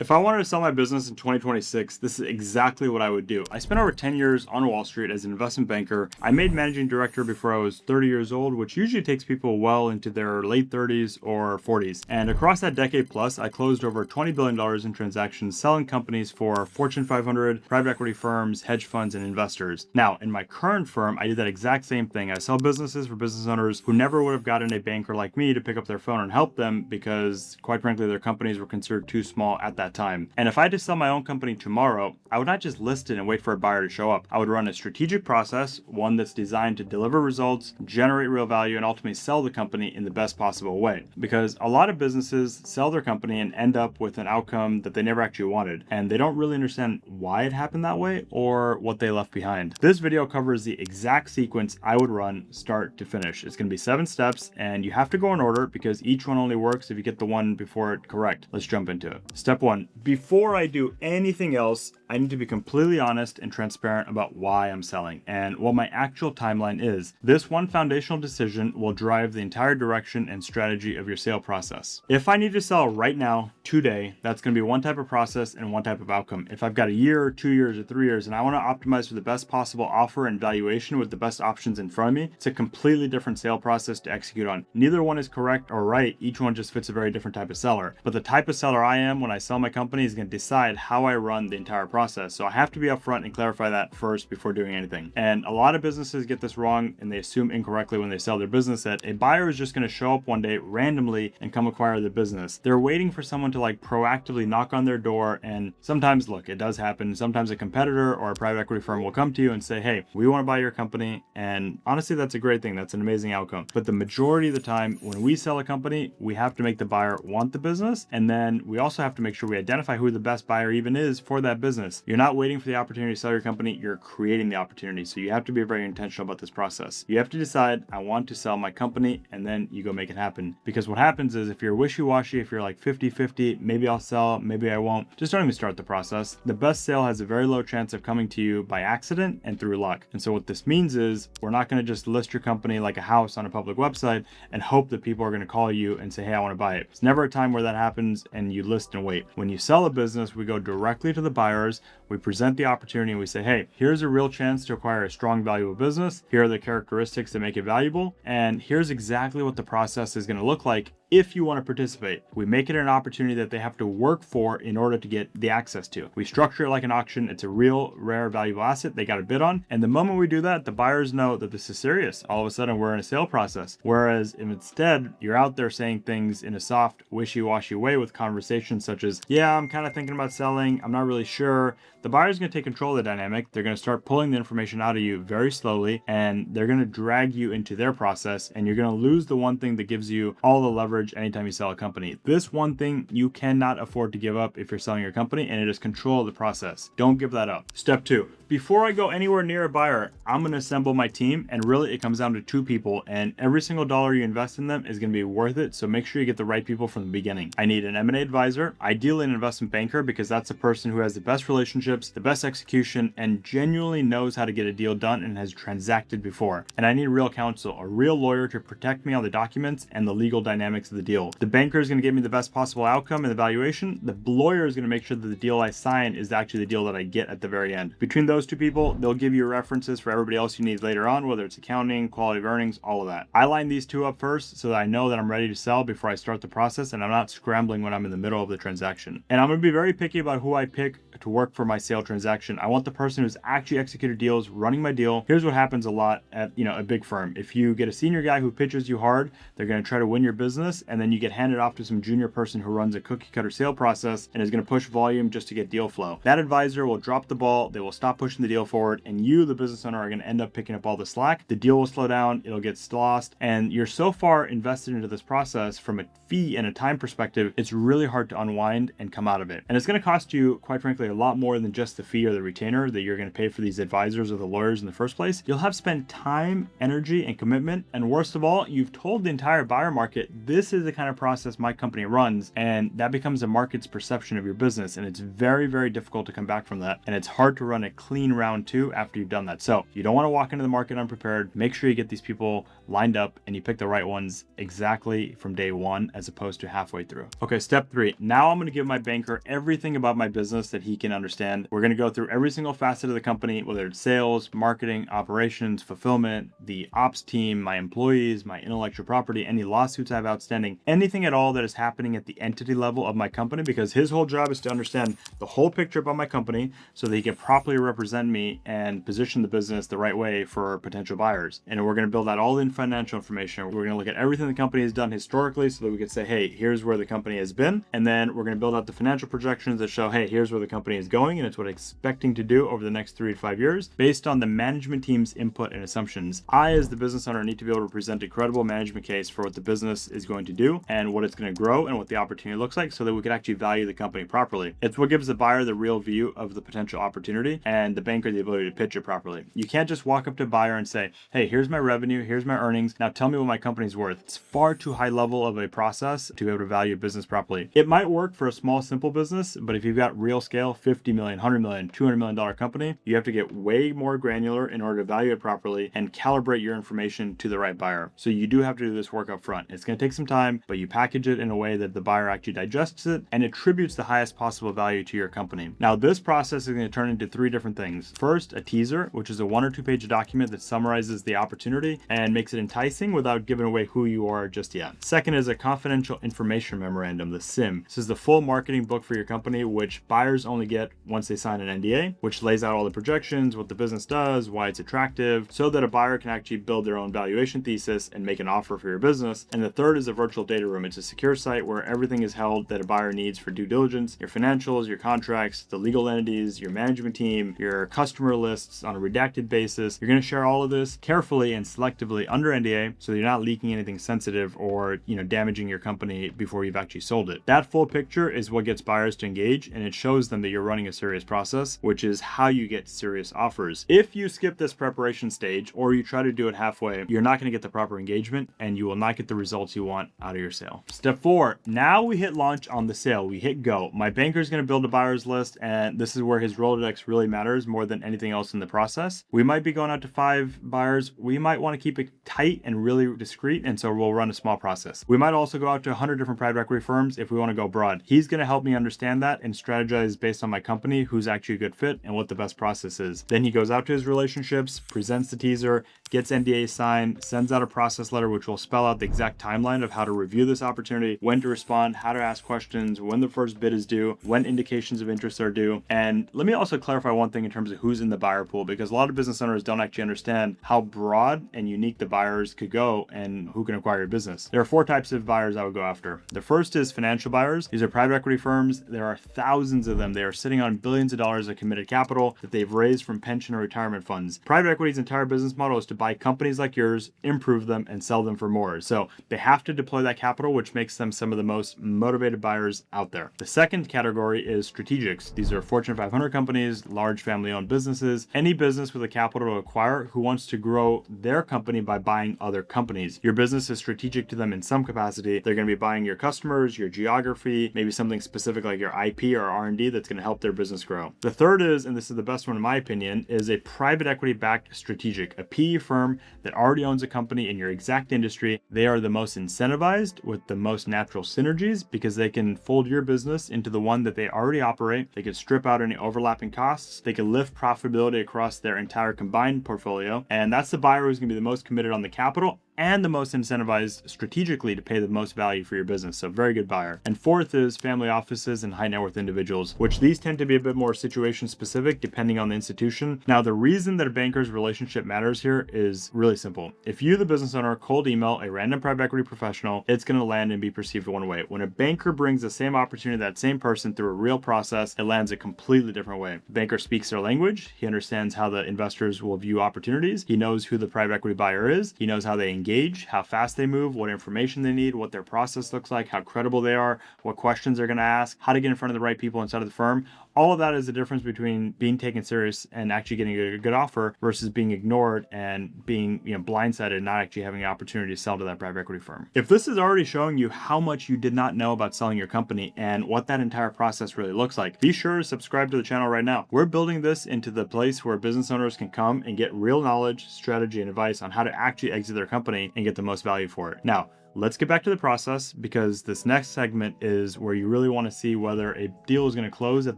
If I wanted to sell my business in 2026, this is exactly what I would do. I spent over 10 years on Wall Street as an investment banker. I made managing director before I was 30 years old, which usually takes people well into their late 30s or 40s. And across that decade plus, I closed over $20 billion in transactions selling companies for Fortune 500, private equity firms, hedge funds, and investors. Now, in my current firm, I do that exact same thing. I sell businesses for business owners who never would have gotten a banker like me to pick up their phone and help them because, quite frankly, their companies were considered too small at that time. And if I had to sell my own company tomorrow, I would not just list it and wait for a buyer to show up. I would run a strategic process, one that's designed to deliver results, generate real value, and ultimately sell the company in the best possible way. Because a lot of businesses sell their company and end up with an outcome that they never actually wanted, and they don't really understand why it happened that way or what they left behind. This video covers the exact sequence I would run start to finish. It's going to be 7 steps, and you have to go in order because each one only works if you get the one before it correct. Let's jump into it. Step 1. Before I do anything else, I need to be completely honest and transparent about why I'm selling and what my actual timeline is. This one foundational decision will drive the entire direction and strategy of your sale process. If I need to sell right now, today, that's going to be one type of process and one type of outcome. If I've got a year or 2 years or 3 years and I want to optimize for the best possible offer and valuation with the best options in front of me, it's a completely different sale process to execute on. Neither one is correct or right. Each one just fits a very different type of seller. But the type of seller I am when I sell my company is going to decide how I run the entire process. So I have to be upfront and clarify that first before doing anything. And a lot of businesses get this wrong and they assume incorrectly when they sell their business that a buyer is just going to show up one day randomly and come acquire the business. They're waiting for someone to proactively knock on their door, and sometimes, look, it does happen. Sometimes a competitor or a private equity firm will come to you and say, hey, we want to buy your company. And honestly, that's a great thing. That's an amazing outcome. But the majority of the time when we sell a company, we have to make the buyer want the business. And then we also have to make sure we identify who the best buyer even is for that business. You're not waiting for the opportunity to sell your company, you're creating the opportunity. So you have to be very intentional about this process. You have to decide, I want to sell my company, and then you go make it happen. Because what happens is if you're wishy-washy, if you're like 50-50, maybe I'll sell, maybe I won't, just don't even start the process. The best sale has a very low chance of coming to you by accident and through luck. And so what this means is we're not going to just list your company like a house on a public website and hope that people are going to call you and say, hey, I want to buy it. It's never a time where that happens and you list and wait. When you sell a business, we go directly to the buyers. We present the opportunity and we say, hey, here's a real chance to acquire a strong, valuable business. Here are the characteristics that make it valuable. And here's exactly what the process is going to look like if you want to participate. We make it an opportunity that they have to work for in order to get the access to. We structure it like an auction. It's a real, rare, valuable asset they got to bid on. And the moment we do that, the buyers know that this is serious. All of a sudden, we're in a sale process. Whereas if instead you're out there saying things in a soft, wishy-washy way with conversations such as, yeah, I'm kind of thinking about selling, I'm not really sure, the buyer's going to take control of the dynamic. They're going to start pulling the information out of you very slowly, and they're going to drag you into their process, and you're going to lose the one thing that gives you all the leverage anytime you sell a company. This one thing you cannot afford to give up if you're selling your company, and it is control of the process. Don't give that up. Step 2. Before I go anywhere near a buyer, I'm going to assemble my team, and really it comes down to 2 people, and every single dollar you invest in them is going to be worth it, so make sure you get the right people from the beginning. I need an M&A advisor, ideally an investment banker, because that's the person who has the best relationships, the best execution, and genuinely knows how to get a deal done and has transacted before. And I need real counsel, a real lawyer to protect me on the documents and the legal dynamics of the deal. The banker is going to give me the best possible outcome and the valuation. The lawyer is going to make sure that the deal I sign is actually the deal that I get at the very end. Between those 2 people, they'll give you references for everybody else you need later on, whether it's accounting, quality of earnings, all of that. I line these 2 up first so that I know that I'm ready to sell before I start the process and I'm not scrambling when I'm in the middle of the transaction. And I'm going to be very picky about who I pick to work for my sale transaction. I want the person who's actually executed deals, running my deal. Here's what happens a lot at a big firm. If you get a senior guy who pitches you hard, they're going to try to win your business, and then you get handed off to some junior person who runs a cookie cutter sale process and is going to push volume just to get deal flow. That advisor will drop the ball, they will stop pushing the deal forward, and you, the business owner, are going to end up picking up all the slack. The deal will slow down, it'll get lost, and you're so far invested into this process from a fee and a time perspective, it's really hard to unwind and come out of it. And it's going to cost you, quite frankly, a lot more than just the fee or the retainer that you're going to pay for these advisors or the lawyers in the first place. You'll have spent time, energy, and commitment. And worst of all, you've told the entire buyer market, this is the kind of process my company runs. And that becomes a market's perception of your business. And it's very, very difficult to come back from that. And it's hard to run a clean round 2 after you've done that. So you don't want to walk into the market unprepared. Make sure you get these people lined up and you pick the right ones exactly from day one as opposed to halfway through. Okay, step 3. Now I'm going to give my banker everything about my business that he can understand. We're going to go through every single facet of the company, whether it's sales, marketing, operations, fulfillment, the ops team, my employees, my intellectual property, any lawsuits I have outstanding, anything at all that is happening at the entity level of my company, because his whole job is to understand the whole picture about my company so that he can properly represent me and position the business the right way for potential buyers. And we're going to build out all the financial information. We're going to look at everything the company has done historically so that we can say, hey, here's where the company has been. And then we're going to build out the financial projections that show, hey, here's where the company is going and it's what it's expecting to do over the next 3 to 5 years based on the management team's input and assumptions. I, as the business owner, need to be able to present a credible management case for what the business is going to do and what it's going to grow and what the opportunity looks like so that we can actually value the company properly. It's what gives the buyer the real view of the potential opportunity and the banker the ability to pitch it properly. You can't just walk up to a buyer and say, hey, here's my revenue, here's my earnings, now tell me what my company's worth. It's far too high level of a process to be able to value a business properly. It might work for a small, simple business, but if you've got real scale, 50 million, 100 million, $200 million company, you have to get way more granular in order to value it properly and calibrate your information to the right buyer. So you do have to do this work up front. It's going to take some time, but you package it in a way that the buyer actually digests it and attributes the highest possible value to your company. Now, this process is going to turn into 3 different things. First, a teaser, which is a 1 or 2 page document that summarizes the opportunity and makes it enticing without giving away who you are just yet. Second is a confidential information memorandum, the SIM. This is the full marketing book for your company, which buyers only get once they sign an NDA, which lays out all the projections, what the business does, why it's attractive, so that a buyer can actually build their own valuation thesis and make an offer for your business. And the third is a virtual data room. It's a secure site where everything is held that a buyer needs for due diligence, your financials, your contracts, the legal entities, your management team, your customer lists on a redacted basis. You're going to share all of this carefully and selectively under NDA so that you're not leaking anything sensitive or, damaging your company before you've actually sold it. That full picture is what gets buyers to engage, and it shows them that you're running a serious process, which is how you get serious offers. If you skip this preparation stage or you try to do it halfway, you're not going to get the proper engagement and you will not get the results you want out of your sale. Step 4, now we hit launch on the sale. We hit go. My banker is going to build a buyer's list, and this is where his Rolodex really matters more than anything else in the process. We might be going out to 5 buyers. We might want to keep it tight and really discreet, and so we'll run a small process. We might also go out to 100 different private equity firms if we want to go broad. He's going to help me understand that and strategize based on my company who's actually a good fit and what the best process is. Then he goes out to his relationships, presents the teaser, gets NDA signed, sends out a process letter which will spell out the exact timeline of how to review this opportunity, when to respond, how to ask questions, when the first bid is due, when indications of interest are due. And let me also clarify one thing in terms of who's in the buyer pool, because a lot of business owners don't actually understand how broad and unique the buyers could go and who can acquire your business. There are 4 types of buyers I would go after. The first is financial buyers. These are private equity firms. There are thousands of them. They are sitting on billions of dollars of committed capital that they've raised from pension or retirement funds. Private equity's entire business model is to buy companies like yours, improve them, and sell them for more. So they have to deploy that capital, which makes them some of the most motivated buyers out there. The second category is strategics. These are Fortune 500 companies, large family-owned businesses, any business with a capital to acquire who wants to grow their company by buying other companies. Your business is strategic to them in some capacity. They're going to be buying your customers, your geography, maybe something specific like your IP or R&D that's going to help their business grow. The third is, and this is the best one in my opinion, is a private equity-backed strategic, a PE firm that already owns a company in your exact industry. They are the most incentivized with the most natural synergies because they can fold your business into the one that they already operate. They can strip out any overlapping costs. They can lift profitability across their entire combined portfolio. And that's the buyer who's going to be the most committed on the capital and the most incentivized strategically to pay the most value for your business. So very good buyer. And fourth is family offices and high net worth individuals, which these tend to be a bit more situation specific depending on the institution. Now, the reason that a banker's relationship matters here is really simple. If you, the business owner, cold email a random private equity professional, it's going to land and be perceived one way. When a banker brings the same opportunity to that same person through a real process, it lands a completely different way. The banker speaks their language. He understands how the investors will view opportunities. He knows who the private equity buyer is. He knows how they engage, how fast they move, what information they need, what their process looks like, how credible they are, what questions they're going to ask, how to get in front of the right people inside of the firm. All of that is the difference between being taken serious and actually getting a good offer versus being ignored and being blindsided and not actually having the opportunity to sell to that private equity firm. If this is already showing you how much you did not know about selling your company and what that entire process really looks like, be sure to subscribe to the channel right now. We're building this into the place where business owners can come and get real knowledge, strategy, and advice on how to actually exit their company money and get the most value for it. Now, let's get back to the process, because this next segment is where you really want to see whether a deal is going to close at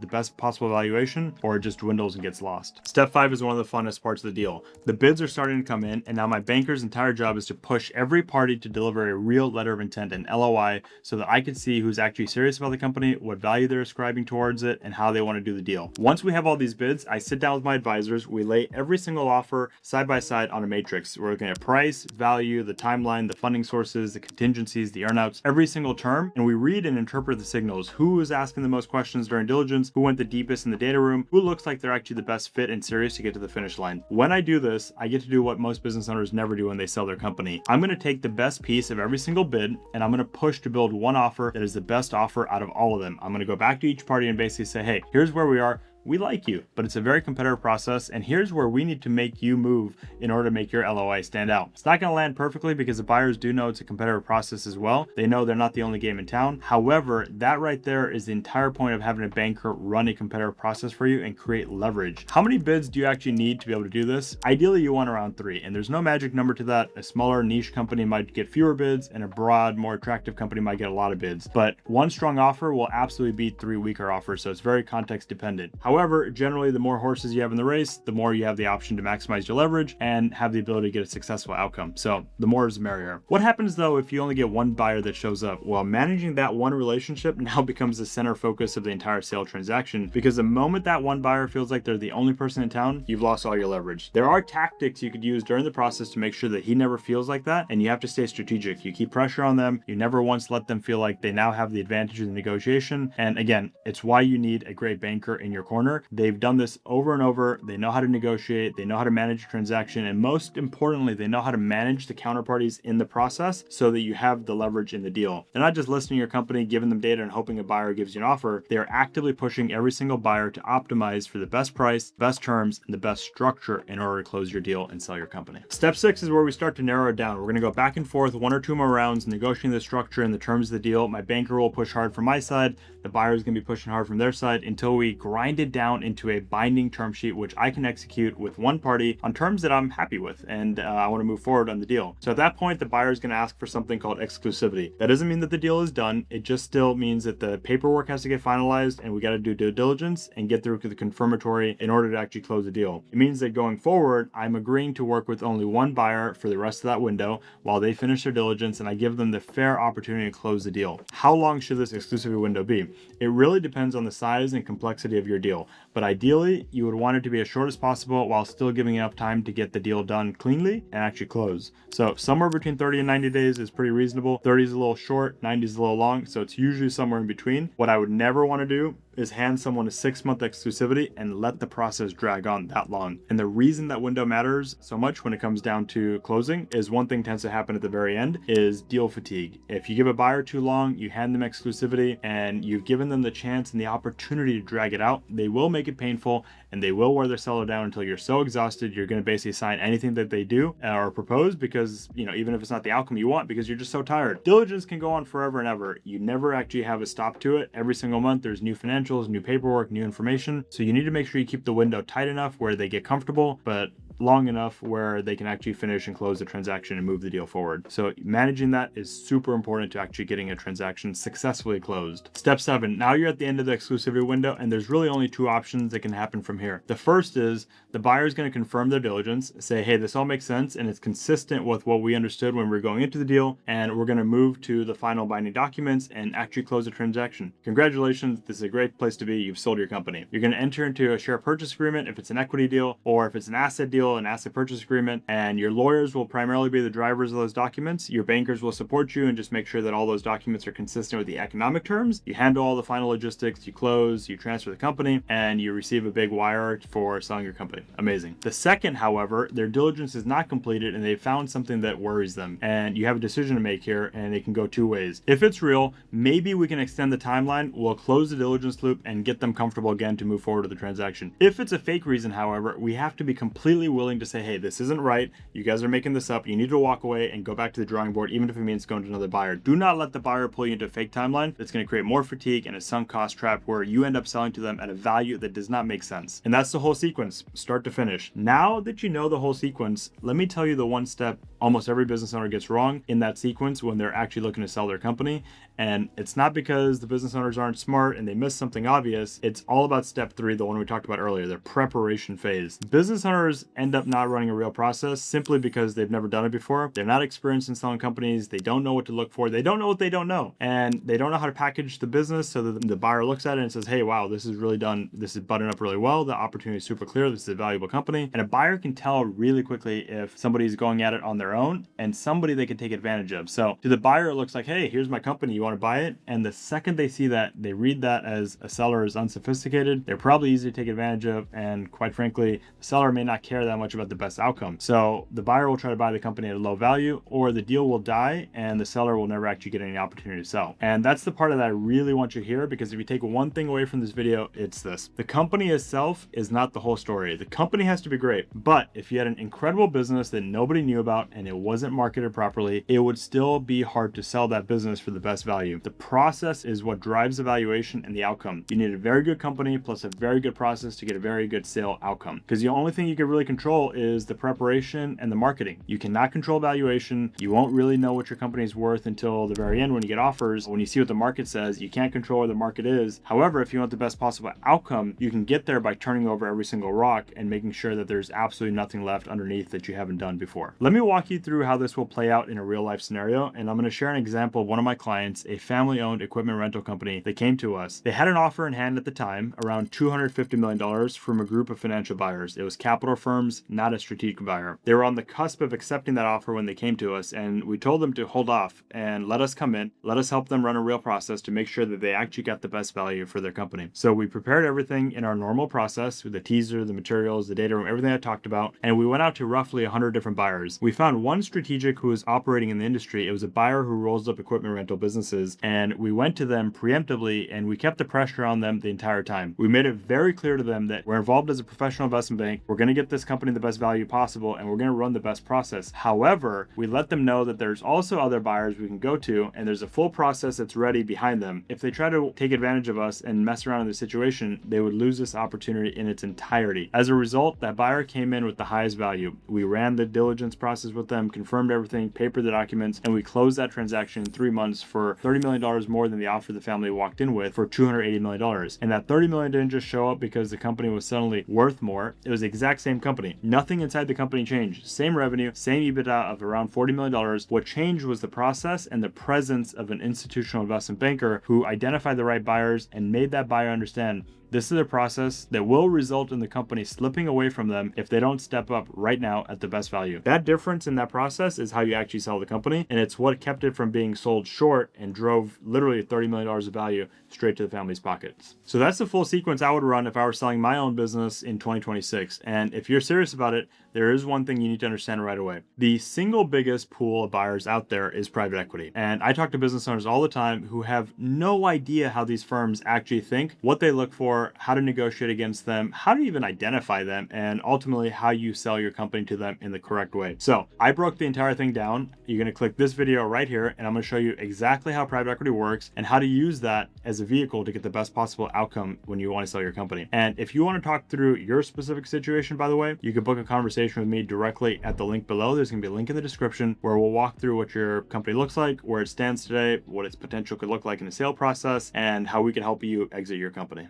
the best possible valuation or it just dwindles and gets lost. Step 5 is one of the funnest parts of the deal. The bids are starting to come in, and now my banker's entire job is to push every party to deliver a real letter of intent, an LOI, so that I can see who's actually serious about the company, what value they're ascribing towards it, and how they want to do the deal. Once we have all these bids, I sit down with my advisors, we lay every single offer side by side on a matrix. We're looking at price, value, the timeline, the funding sources, the contingencies, the earnouts, every single term, and we read and interpret the signals. Who is asking the most questions during diligence? Who went the deepest in the data room? Who looks like they're actually the best fit and serious to get to the finish line? When I do this, I get to do what most business owners never do when they sell their company. I'm going to take the best piece of every single bid, and I'm going to push to build one offer that is the best offer out of all of them. I'm going to go back to each party and basically say, hey, here's where we are. We like you, but it's a very competitive process, and here's where we need to make you move in order to make your LOI stand out. It's not going to land perfectly because the buyers do know it's a competitive process as well. They know they're not the only game in town. However, that right there is the entire point of having a banker run a competitive process for you and create leverage. How many bids do you actually need to be able to do this? Ideally, you want around 3, and there's no magic number to that. A smaller niche company might get fewer bids, and a broad, more attractive company might get a lot of bids. But one strong offer will absolutely beat 3 weaker offers, so it's very context dependent. However, generally, the more horses you have in the race, the more you have the option to maximize your leverage and have the ability to get a successful outcome. So the more is the merrier. What happens though if you only get one buyer that shows up? Well, managing that one relationship now becomes the center focus of the entire sale transaction, because the moment that one buyer feels like they're the only person in town, you've lost all your leverage. There are tactics you could use during the process to make sure that he never feels like that, and you have to stay strategic. You keep pressure on them. You never once let them feel like they now have the advantage of the negotiation. And again, it's why you need a great banker in your corner. They've done this over and over. They know how to negotiate, they know how to manage a transaction, and most importantly, they know how to manage the counterparties in the process so that you have the leverage in the deal. They're not just listing your company, giving them data, and hoping a buyer gives you an offer. They are actively pushing every single buyer to optimize for the best price, best terms, and the best structure in order to close your deal and sell your company. Step 6 is where we start to narrow it down. We're going to go back and forth 1 or 2 more rounds, negotiating the structure and the terms of the deal. My banker will push hard from my side. The buyer is going to be pushing hard from their side until we grind it down into a binding term sheet, which I can execute with one party on terms that I'm happy with, and I want to move forward on the deal. So at that point, the buyer is going to ask for something called exclusivity. That doesn't mean that the deal is done. It just still means that the paperwork has to get finalized, and we got to do due diligence and get through to the confirmatory in order to actually close the deal. It means that going forward, I'm agreeing to work with only one buyer for the rest of that window while they finish their diligence, and I give them the fair opportunity to close the deal. How long should this exclusivity window be? It really depends on the size and complexity of your deal, but ideally, you would want it to be as short as possible while still giving enough time to get the deal done cleanly and actually close. So somewhere between 30 and 90 days is pretty reasonable. 30 is a little short, 90 is a little long, so it's usually somewhere in between. What I would never want to do is hand someone a 6-month exclusivity and let the process drag on that long. And the reason that window matters so much when it comes down to closing is one thing tends to happen at the very end is deal fatigue. If you give a buyer too long, you hand them exclusivity, and you've given them the chance and the opportunity to drag it out, they will make it painful, and they will wear their seller down until you're so exhausted you're going to basically sign anything that they do or propose, because even if it's not the outcome you want, because you're just so tired. Diligence can go on forever and ever. You never actually have a stop to it. Every single month there's new financials, new paperwork, new information. So you need to make sure you keep the window tight enough where they get comfortable, but long enough where they can actually finish and close the transaction and move the deal forward. So managing that is super important to actually getting a transaction successfully closed. Step 7, now you're at the end of the exclusivity window, and there's really only 2 options that can happen from here. The first is the buyer is going to confirm their diligence, say, hey, this all makes sense and it's consistent with what we understood when we were going into the deal, and we're going to move to the final binding documents and actually close the transaction. Congratulations, this is a great place to be. You've sold your company. You're going to enter into a share purchase agreement if it's an equity deal, or if it's an asset deal, an asset purchase agreement, and your lawyers will primarily be the drivers of those documents. Your bankers will support you and just make sure that all those documents are consistent with the economic terms. You handle all the final logistics, you close, you transfer the company, and you receive a big wire for selling your company. Amazing. The second, however, their diligence is not completed and they found something that worries them, and you have a decision to make here, and it can go 2 ways. If it's real, maybe we can extend the timeline, we'll close the diligence loop and get them comfortable again to move forward with the transaction. If it's a fake reason, however, we have to be completely willing to say, hey, this isn't right. You guys are making this up. You need to walk away and go back to the drawing board, even if it means going to another buyer. Do not let the buyer pull you into a fake timeline that's going to create more fatigue and a sunk cost trap where you end up selling to them at a value that does not make sense. And that's the whole sequence, start to finish. Now that you know the whole sequence, let me tell you the one step almost every business owner gets wrong in that sequence when they're actually looking to sell their company. And it's not because the business owners aren't smart and they missed something obvious. It's all about step 3, the one we talked about earlier, the preparation phase. Business owners end up not running a real process simply because they've never done it before. They're not experienced in selling companies. They don't know what to look for. They don't know what they don't know. And they don't know how to package the business so that the buyer looks at it and says, hey, wow, this is really done. This is buttoned up really well. The opportunity is super clear. This is a valuable company. And a buyer can tell really quickly if somebody's going at it on their own and somebody they can take advantage of. So to the buyer, it looks like, hey, here's my company. You want to buy it? And the second they see that, they read that as a seller is unsophisticated. They're probably easy to take advantage of. And quite frankly, the seller may not care that much about the best outcome. So the buyer will try to buy the company at a low value, or the deal will die and the seller will never actually get any opportunity to sell. And that's the part of that I really want you to hear, because if you take one thing away from this video, it's this. The company itself is not the whole story. The company has to be great, but if you had an incredible business that nobody knew about and it wasn't marketed properly, it would still be hard to sell that business for the best value. The process is what drives the valuation and the outcome. You need a very good company plus a very good process to get a very good sale outcome, because the only thing you can really control is the preparation and the marketing. You cannot control valuation. You won't really know what your company is worth until the very end when you get offers. When you see what the market says, you can't control where the market is. However, if you want the best possible outcome, you can get there by turning over every single rock and making sure that there's absolutely nothing left underneath that you haven't done before. Let me walk you through how this will play out in a real life scenario, and I'm going to share an example of one of my clients, a family-owned equipment rental company that came to us. They had an offer in hand at the time, around $250 million from a group of financial buyers. It was capital firms, not a strategic buyer. They were on the cusp of accepting that offer when they came to us, and we told them to hold off and let us come in, let us help them run a real process to make sure that they actually got the best value for their company. So we prepared everything in our normal process with the teaser, the materials, the data room, everything I talked about, and we went out to roughly 100 different buyers. We found one strategic who was operating in the industry. It was a buyer who rolls up equipment rental businesses, and we went to them preemptively and we kept the pressure on them the entire time. We made it very clear to them that we're involved as a professional investment bank. We're going to get this company the best value possible and we're going to run the best process. However, we let them know that there's also other buyers we can go to and there's a full process that's ready behind them. If they try to take advantage of us and mess around in the situation, they would lose this opportunity in its entirety. As a result, that buyer came in with the highest value. We ran the diligence process with them, confirmed everything, papered the documents, and we closed that transaction in 3 months for $30 million more than the offer the family walked in with for $280 million. And that $30 million didn't just show up because the company was suddenly worth more. It was the exact same company. Nothing inside the company changed. Same revenue, same EBITDA of around $40 million. What changed was the process and the presence of an institutional investment banker who identified the right buyers and made that buyer understand this is a process that will result in the company slipping away from them if they don't step up right now at the best value. That difference in that process is how you actually sell the company, and it's what kept it from being sold short and drove literally $30 million of value straight to the family's pockets. So that's the full sequence I would run if I were selling my own business in 2026. And if you're serious about it, there is one thing you need to understand right away. The single biggest pool of buyers out there is private equity. And I talk to business owners all the time who have no idea how these firms actually think, what they look for, how to negotiate against them, how to even identify them, and ultimately how you sell your company to them in the correct way. So I broke the entire thing down. You're going to click this video right here, and I'm going to show you exactly how private equity works and how to use that as a vehicle to get the best possible outcome when you want to sell your company. And if you want to talk through your specific situation, by the way, you can book a conversation with me directly at the link below. There's going to be a link in the description where we'll walk through what your company looks like, where it stands today, what its potential could look like in the sale process, and how we can help you exit your company.